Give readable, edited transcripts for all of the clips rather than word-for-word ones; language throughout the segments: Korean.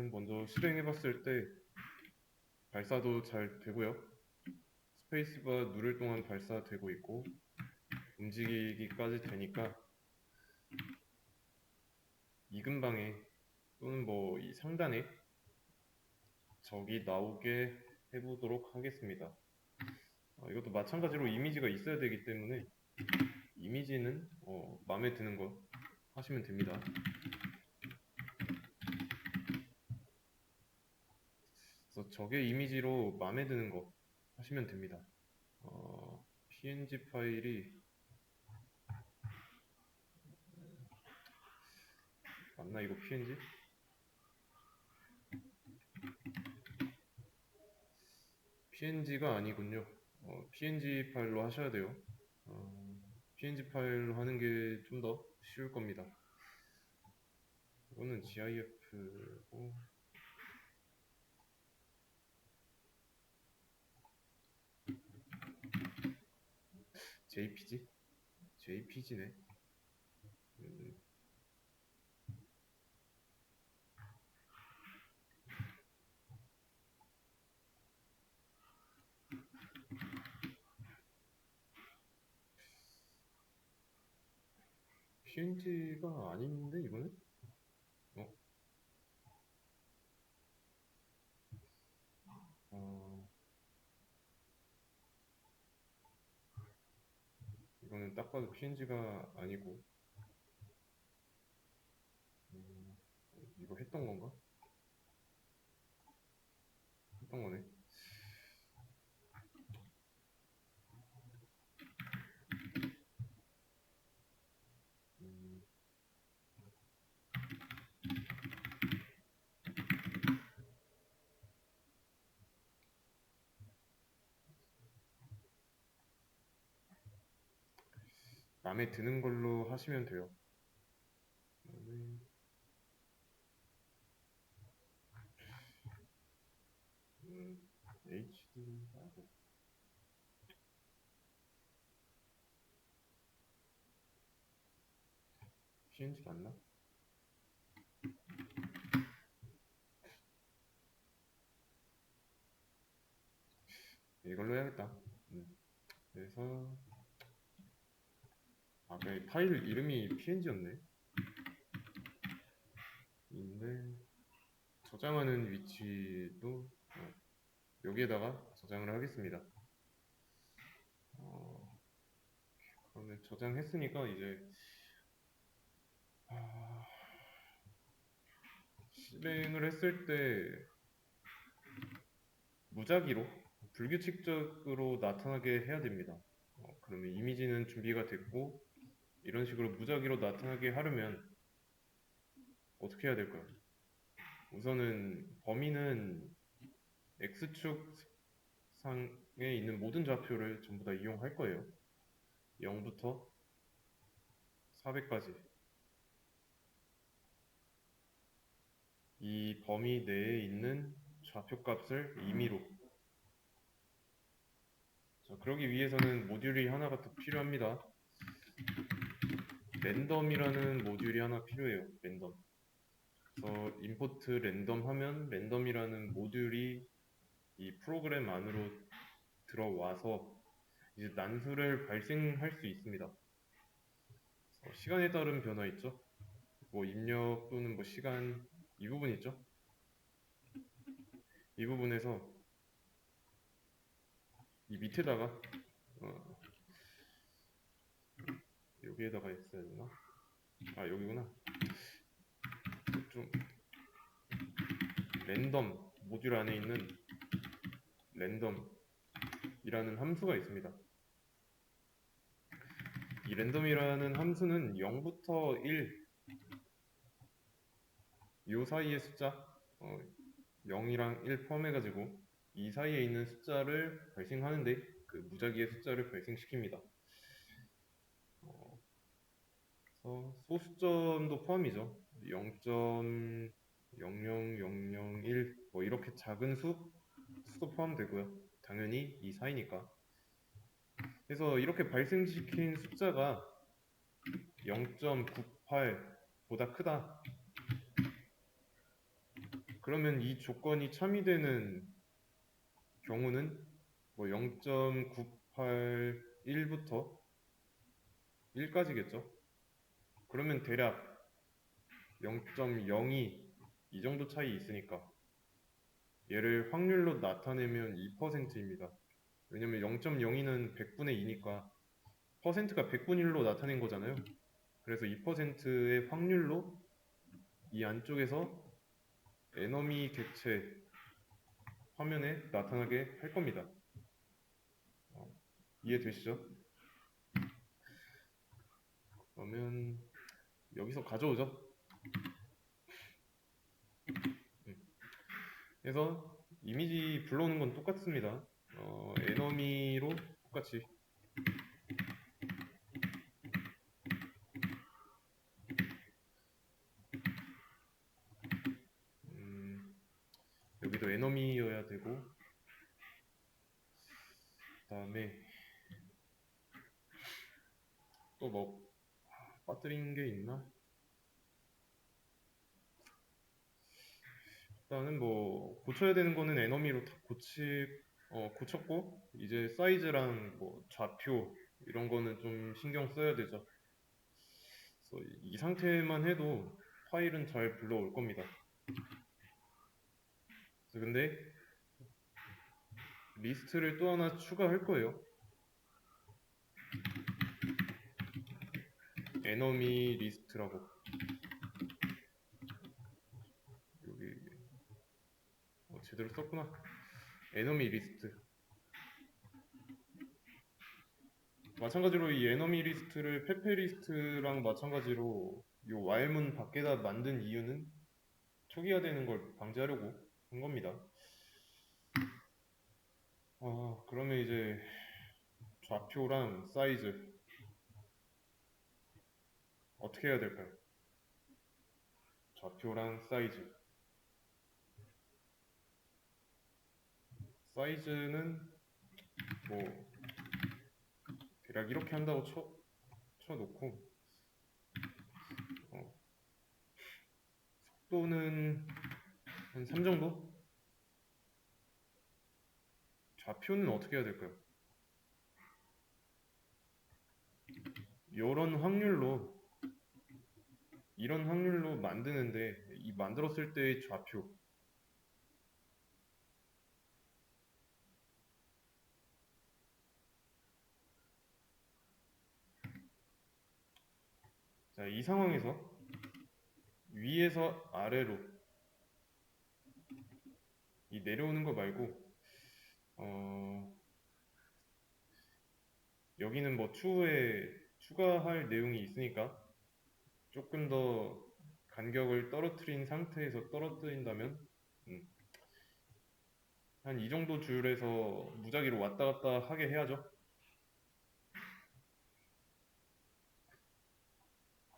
일단은 먼저 실행해봤을 때 발사도 잘 되고요. 스페이스바 누를 동안 발사되고 있고 움직이기까지 되니까 이 근방에 또는 뭐 이 상단에 적이 나오게 해보도록 하겠습니다. 이것도 마찬가지로 이미지가 있어야 되기 때문에 이미지는 마음에 드는 거 하시면 됩니다. 그래서 적의 이미지로 마음에 드는 거 하시면 됩니다. PNG 파일이 맞나 이거 PNG? PNG가 아니군요. PNG 파일로 하셔야 돼요. PNG 파일로 하는 게 좀 더 쉬울 겁니다. 이거는 GIF고 JPG? JPG네. PNG가 아닌데 이거는? 이거는 딱 봐도 PNG가 아니고 이거 했던 건가? 했던 거네. 마음에 드는 걸로 하시면 돼요. HD 말고 PNG 맞나? 이걸로 해야겠다. 그래서 그냥 파일 이름이 PNG였네. 근데 저장하는 위치도 여기에다가 저장을 하겠습니다. 그러면 저장했으니까 이제 실행을 했을 때 무작위로 불규칙적으로 나타나게 해야 됩니다. 그러면 이미지는 준비가 됐고 이런 식으로 무작위로 나타나게 하려면 어떻게 해야 될까요? 우선은 범위는 X축 상에 있는 모든 좌표를 전부 다 이용할 거예요. 0부터 400까지. 이 범위 내에 있는 좌표 값을 임의로. 자, 그러기 위해서는 모듈이 하나가 더 필요합니다. 랜덤이라는 모듈이 하나 필요해요. 랜덤. 그래서 임포트 랜덤 하면 랜덤이라는 모듈이 이 프로그램 안으로 들어와서 이제 난수를 발생할 수 있습니다. 시간에 따른 변화 있죠? 뭐 입력 또는 뭐 시간 이 부분 있죠? 이 부분에서 이 밑에다가 여기에다가 있어야 되나? 여기구나. 좀 랜덤 모듈 안에 있는 랜덤이라는 함수가 있습니다. 이 랜덤이라는 함수는 0부터 1 요 사이의 숫자 0이랑 1 포함해가지고 이 사이에 있는 숫자를 발생하는데 그 무작위의 숫자를 발생시킵니다. 그래서 소수점도 포함이죠. 0.00001 뭐 이렇게 작은 수도 포함되고요. 당연히 이 사이니까. 그래서 이렇게 발생시킨 숫자가 0.98보다 크다. 그러면 이 조건이 참이되는 경우는 뭐 0.981부터 1까지겠죠. 그러면 대략 0.02 이 정도 차이 있으니까 얘를 확률로 나타내면 2%입니다. 왜냐면 0.02는 100분의 2니까 퍼센트가 100분의 1로 나타낸 거잖아요. 그래서 2%의 확률로 이 안쪽에서 에너미 객체 화면에 나타나게 할 겁니다. 이해되시죠? 그러면 여기서 가져오죠. 그래서 이미지 불러오는 건 똑같습니다. 에너미로 똑같이 여기도 에너미여야 되고 그 다음에 또 뭐 빠뜨린 게 있나? 일단은 뭐 고쳐야 되는 거는 에너미로 다 고쳤고 이제 사이즈랑 뭐 좌표 이런 거는 좀 신경 써야 되죠. 그래서 이 상태만 해도 파일은 잘 불러올 겁니다. 근데 리스트를 또 하나 추가할 거예요. 에너미 리스트라고. 여기 제대로 썼구나. 에너미 리스트. 마찬가지로 이 에너미 리스트를 페페 리스트랑 마찬가지로 이 와일문 밖에다 만든 이유는 초기화되는 걸 방지하려고 한 겁니다. 그러면 이제 좌표랑 사이즈 어떻게 해야 될까요? 좌표랑 사이즈는 뭐 대략 이렇게 한다고 쳐놓고 속도는 한 3 정도? 좌표는 어떻게 해야 될까요? 이런 확률로 만드는데 이 만들었을 때의 좌표 자, 이 상황에서 위에서 아래로 이 내려오는 거 말고 여기는 뭐 추후에 추가할 내용이 있으니까 조금 더 간격을 떨어뜨린 상태에서 떨어뜨린다면 한 이 정도 줄에서 무작위로 왔다 갔다 하게 해야죠.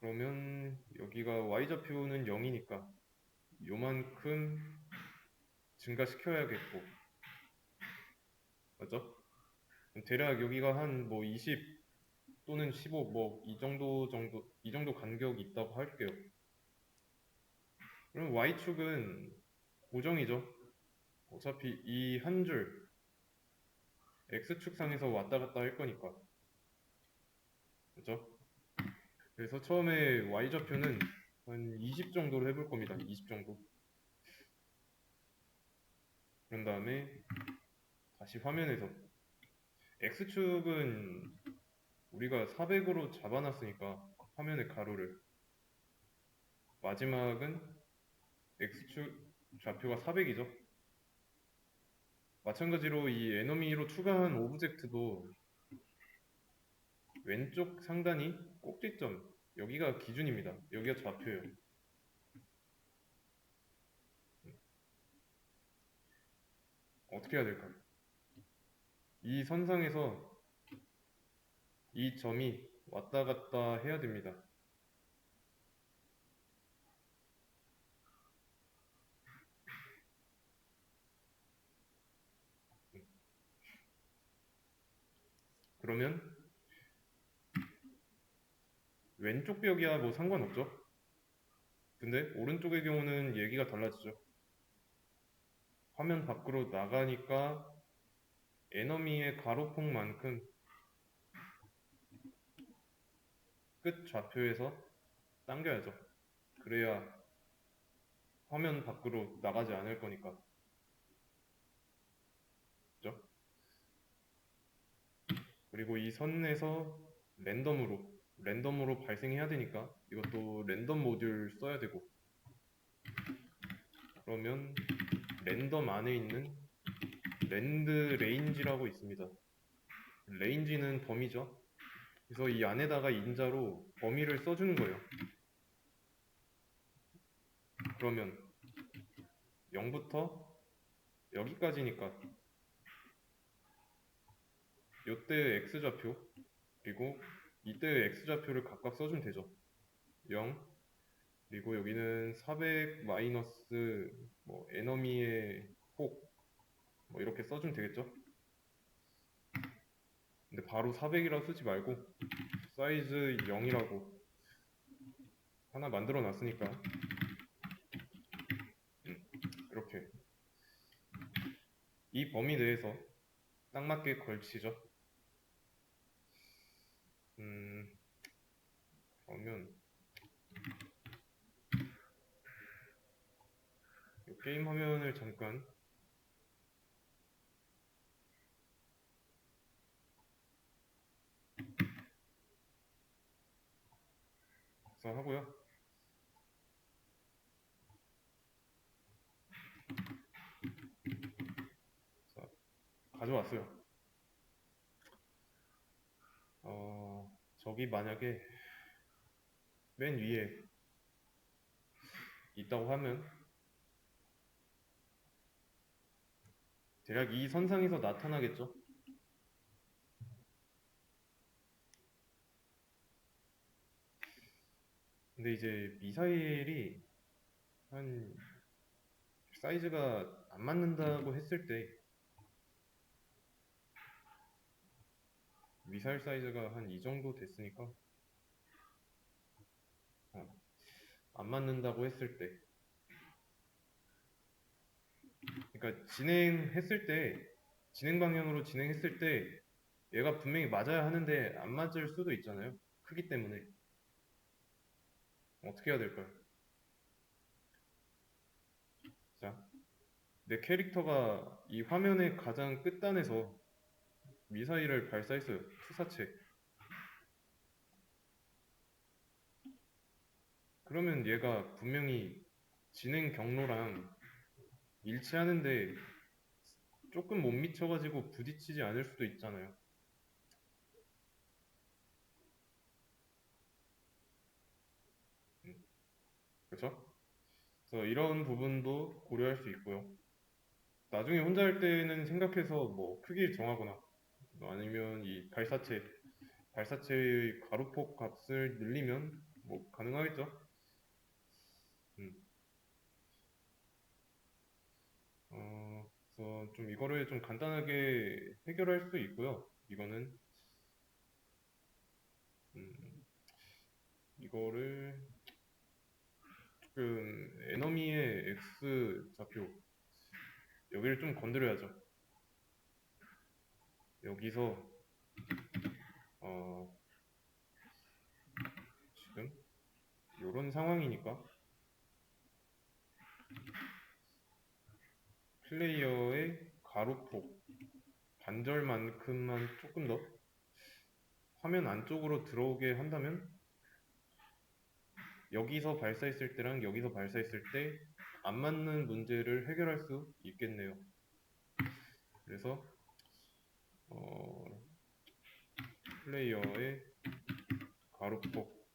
그러면 여기가 y좌표는 0이니까 요만큼 증가시켜야겠고 맞죠? 대략 여기가 한 뭐 20 또는 15 뭐 이 정도 간격이 있다고 할게요. 그럼 y축은 고정이죠. 어차피 이 한 줄 x축상에서 왔다 갔다 할 거니까 그죠? 그래서 처음에 y좌표는 한 20 정도로 해볼 겁니다. 20 정도. 그런 다음에 다시 화면에서 x축은 우리가 400으로 잡아놨으니까 화면의 가로를 마지막은 x축 좌표가 400이죠. 마찬가지로 이 에너미로 추가한 오브젝트도 왼쪽 상단이 꼭지점 여기가 기준입니다. 여기가 좌표예요. 어떻게 해야 될까요? 이 선상에서 이 점이 왔다 갔다 해야 됩니다. 그러면 왼쪽 벽이야 뭐 상관없죠. 근데 오른쪽의 경우는 얘기가 달라지죠. 화면 밖으로 나가니까 에너미의 가로폭만큼 끝 좌표에서 당겨야죠. 그래야 화면 밖으로 나가지 않을 거니까. 그죠? 그리고 이 선에서 랜덤으로 발생해야 되니까 이것도 랜덤 모듈 써야 되고, 그러면 랜덤 안에 있는 랜드 레인지라고 있습니다. 레인지는 범위죠. 그래서 이 안에다가 인자로 범위를 써주는 거예요. 그러면 0부터 여기까지니까 이때의 x좌표 그리고 이때의 x좌표를 각각 써주면 되죠. 0 그리고 여기는 400 마이너스 뭐 에너미의 폭 뭐 이렇게 써주면 되겠죠. 근데 바로 400이라고 쓰지 말고 사이즈 0이라고 하나 만들어 놨으니까 이렇게 이 범위 내에서 딱 맞게 걸치죠. 그러면 이 게임 화면을 잠깐 하고요. 자, 가져왔어요. 저기 만약에 맨 위에 있다고 하면 대략 이 선상에서 나타나겠죠. 근데 이제 미사일이 한 사이즈가 안 맞는다고 했을 때 미사일 사이즈가 한 이 정도 됐으니까 안 맞는다고 했을 때 그러니까 진행 방향으로 진행했을 때 얘가 분명히 맞아야 하는데 안 맞을 수도 있잖아요. 크기 때문에 어떻게 해야 될까요? 자, 내 캐릭터가 이 화면의 가장 끝단에서 미사일을 발사했어요. 투사체. 그러면 얘가 분명히 진행 경로랑 일치하는데 조금 못 미쳐가지고 부딪히지 않을 수도 있잖아요. 그렇죠? 그래서 이런 부분도 고려할 수 있고요. 나중에 혼자 할 때는 생각해서 뭐 크기 정하거나 아니면 이 발사체의 가로폭 값을 늘리면 뭐 가능하겠죠? 음. 그래서 좀 이거를 좀 간단하게 해결할 수 있고요. 음, 이거를 조금 에너미의 x 좌표 여기를 좀 건드려야죠. 여기서 어, 지금 이런 상황이니까 플레이어의 가로폭 반절만큼만 조금 더 화면 안쪽으로 들어오게 한다면 여기서 발사했을 때랑 여기서 발사했을 때 안 맞는 문제를 해결할 수 있겠네요. 그래서 플레이어의 가로폭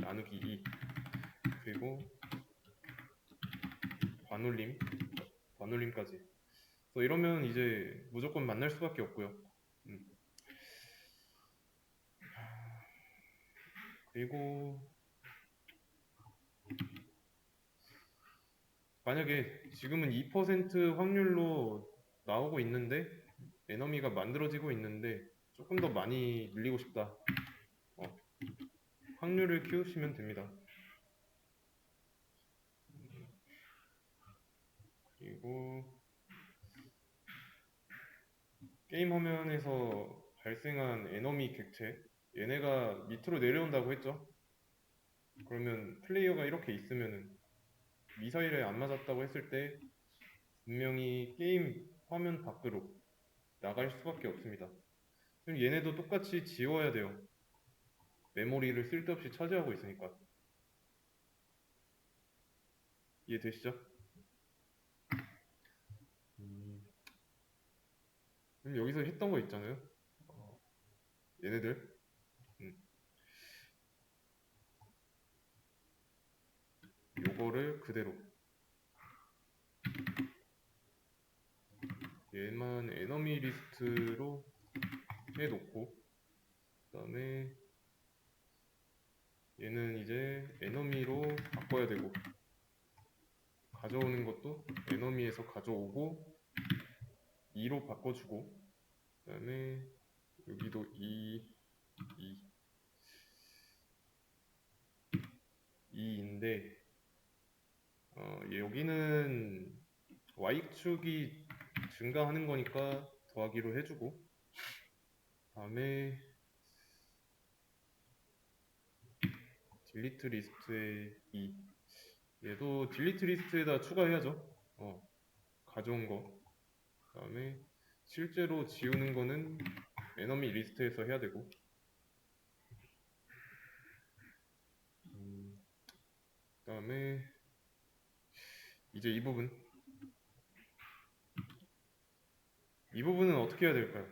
나누기 2 그리고 반올림까지. 이러면 이제 무조건 만날 수밖에 없고요. 그리고 만약에 지금은 2% 확률로 나오고 있는데 에너미가 만들어지고 있는데 조금 더 많이 늘리고 싶다. 확률을 키우시면 됩니다. 그리고 게임 화면에서 발생한 에너미 객체, 얘네가 밑으로 내려온다고 했죠? 그러면 플레이어가 이렇게 있으면은 미사일에 안 맞았다고 했을 때 분명히 게임 화면 밖으로 나갈 수밖에 없습니다. 그럼 얘네도 똑같이 지워야 돼요. 메모리를 쓸데없이 차지하고 있으니까. 이해되시죠? 음, 그럼 여기서 했던 거 있잖아요. 얘네들. 음, 요거를 그대로 얘만 에너미 리스트로 해놓고 그 다음에 얘는 이제 에너미로 바꿔야 되고 가져오는 것도 에너미에서 가져오고 2로 바꿔주고 그 다음에 여기도 2, 2인데 여기는 Y축이 증가하는 거니까 더하기로 해주고 다음에 딜리트 리스트에 2 얘도 딜리트 리스트에다 추가해야죠. 가져온 거 그 다음에 실제로 지우는 거는 에너미 리스트에서 해야 되고 그 다음에 이제 이 부분은 어떻게 해야 될까요?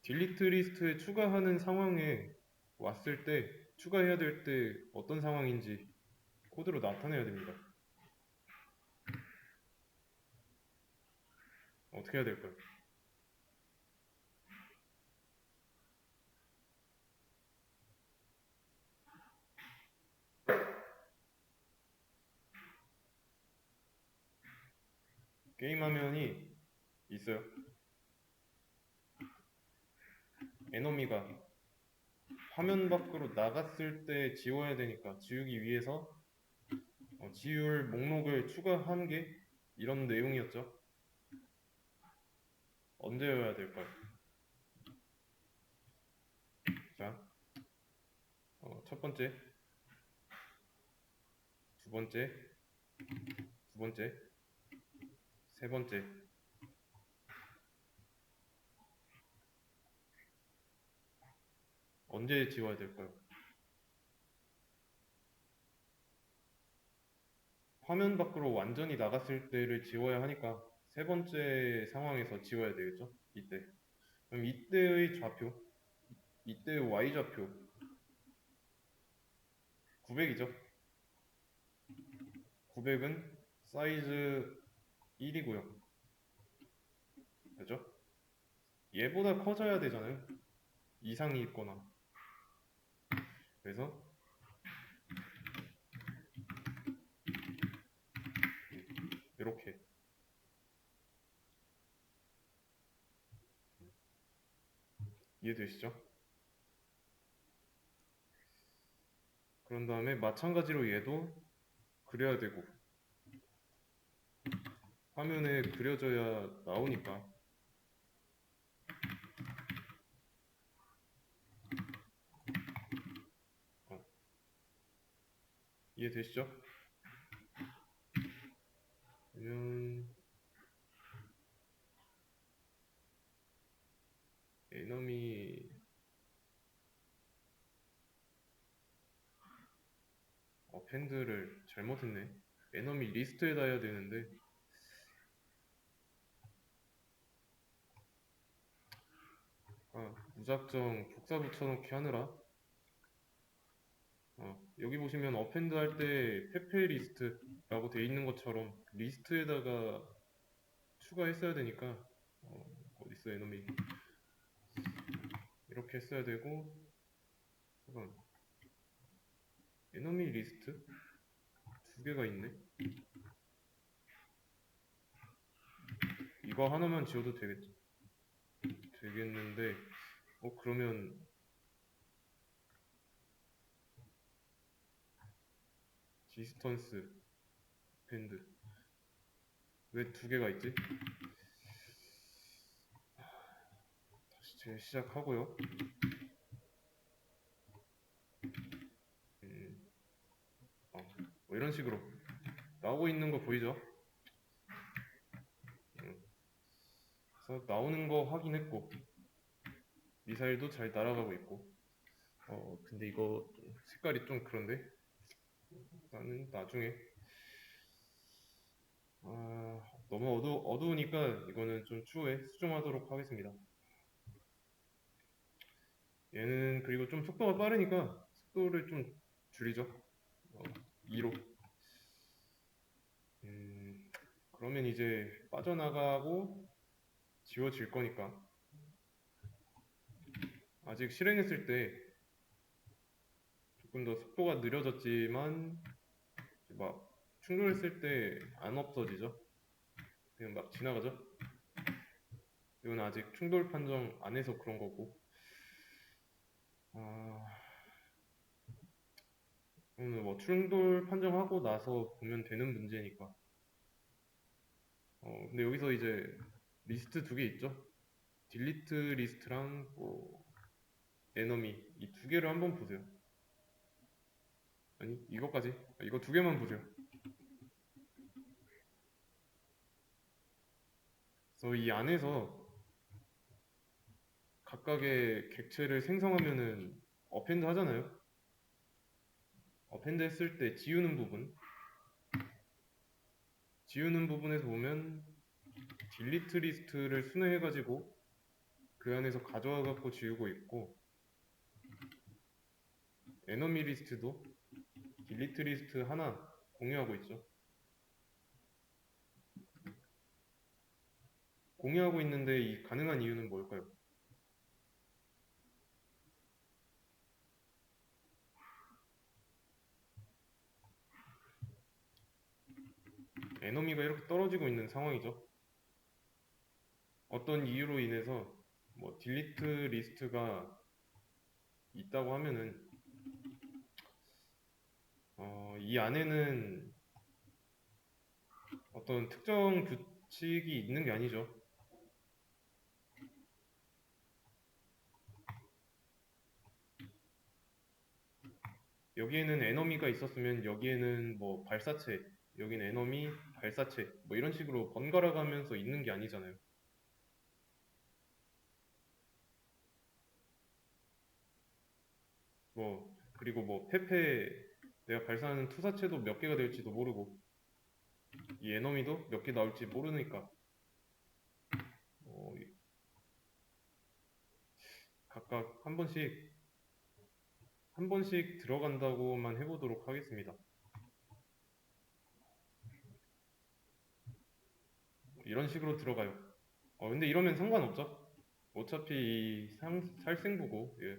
딜리트 리스트에 추가하는 상황에 왔을 때 추가해야 될 때 어떤 상황인지 코드로 나타내야 됩니다. 어떻게 해야 될까요? 게임 화면이 있어요. 에너미가 화면 밖으로 나갔을 때 지워야 되니까 지우기 위해서 지울 목록을 추가한 게 이런 내용이었죠. 언제여야 될까요? 자, 첫 번째, 두 번째, 두 번째, 세 번째. 언제 지워야 될까요? 화면 밖으로 완전히 나갔을 때를 지워야 하니까 세 번째 상황에서 지워야 되겠죠? 이때. 그럼 이때의 좌표, 이때의 y좌표 900이죠? 900은 사이즈 1이고요. 그죠? 얘보다 커져야 되잖아요. 이상이 있거나. 그래서 이렇게 이해되시죠? 그런 다음에 마찬가지로 얘도 그려야 되고 화면에 그려져야 나오니까 이해되시죠? 그러면 에너미 어펜드를 잘못했네. 에너미 리스트에다 해야 되는데 무작정 복사 붙여넣기 하느라 여기 보시면 어펜드 할 때 페페 리스트라고 돼 있는 것처럼 리스트에다가 추가했어야 되니까 어딨어 에너미 이렇게 했어야 되고 잠깐 에너미 리스트 두 개가 있네. 이거 하나만 지워도 되겠는데 그러면 디스턴스 밴드 왜 두 개가 있지? 다시 시작하고요. 뭐 이런 식으로 나오고 있는 거 보이죠? 그래서 나오는 거 확인했고 미사일도 잘 날아가고 있고 근데 이거 색깔이 좀 그런데 나는 나중에 너무 어두우니까 이거는 좀 추후에 수정하도록 하겠습니다. 얘는 그리고 좀 속도가 빠르니까 속도를 좀 줄이죠. 2로. 그러면 이제 빠져나가고 지워질 거니까 아직 실행했을 때 조금 더 속도가 느려졌지만 막 충돌했을 때 안 없어지죠. 그냥 막 지나가죠. 이건 아직 충돌 판정 안 해서 그런 거고 오늘 뭐 충돌 판정하고 나서 보면 되는 문제니까 근데 여기서 이제 리스트 두 개 있죠. 딜리트 리스트랑 뭐 에너미 이 두 개를 한번 보세요. 아니 이거까지 이거 두 개만 보세요. 그래서 이 안에서 각각의 객체를 생성하면은 어펜드 하잖아요. 어펜드 했을 때 지우는 부분에서 보면 딜리트 리스트를 순회해가지고 그 안에서 가져와갖고 지우고 있고 에너미 리스트도 딜리트 리스트 하나 공유하고 있죠. 공유하고 있는데 이 가능한 이유는 뭘까요? 에너미가 이렇게 떨어지고 있는 상황이죠. 어떤 이유로 인해서 뭐 딜리트 리스트가 있다고 하면은 이 안에는 어떤 특정 규칙이 있는 게 아니죠. 여기에는 에너미가 있었으면 여기에는 뭐 발사체, 여기는 에너미, 발사체 뭐 이런 식으로 번갈아 가면서 있는 게 아니잖아요. 그리고 뭐 페페 내가 발사하는 투사체도 몇 개가 될지도 모르고 이 에너미도 몇 개 나올지 모르니까 어, 각각 한 번씩 들어간다고만 해보도록 하겠습니다. 이런 식으로 들어가요. 근데 이러면 상관없죠. 어차피 살생부고 예.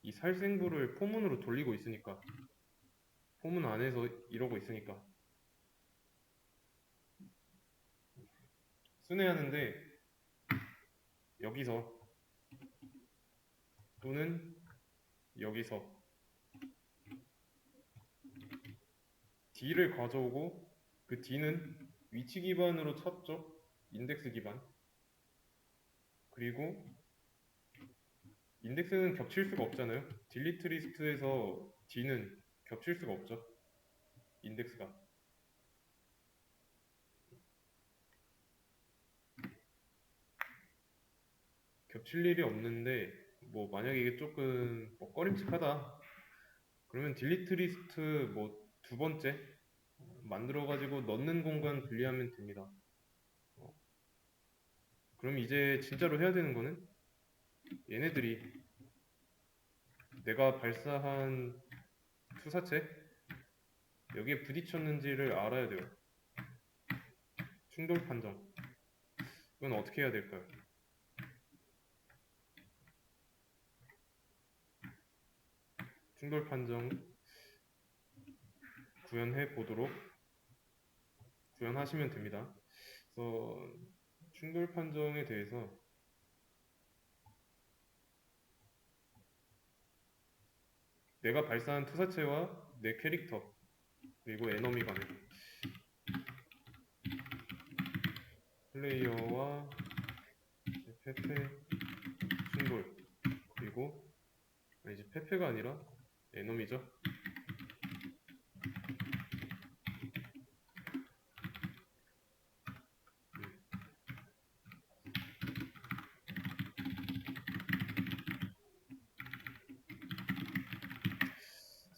이 살생부를 포문으로 돌리고 있으니까 포문 안에서 이러고 있으니까 순회하는데 여기서 또는 여기서 D를 가져오고 그 D는 위치 기반으로 찾죠. 인덱스 기반. 그리고 인덱스는 겹칠 수가 없잖아요. 딜리트 리스트에서 D는 겹칠 수가 없죠. 인덱스가. 겹칠 일이 없는데 뭐 만약에 이게 조금 뭐 꺼림칙하다 그러면 딜리트 리스트 뭐 두 번째 만들어 가지고 넣는 공간 분리하면 됩니다. 그럼 이제 진짜로 해야 되는 거는 얘네들이 내가 발사한 투사체 여기에 부딪혔는지를 알아야 돼요. 충돌 판정. 이건 어떻게 해야 될까요? 충돌 판정 구현하시면 됩니다. 그래서 충돌 판정에 대해서 내가 발사한 투사체와 내 캐릭터 그리고 에너미 간에 플레이어와 이제 페페 충돌, 그리고 이제 페페가 아니라 에너미죠.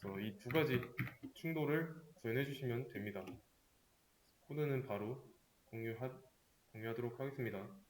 그래서 이 두 가지 충돌을 구현해 주시면 됩니다. 코드는 바로 공유하도록 하겠습니다.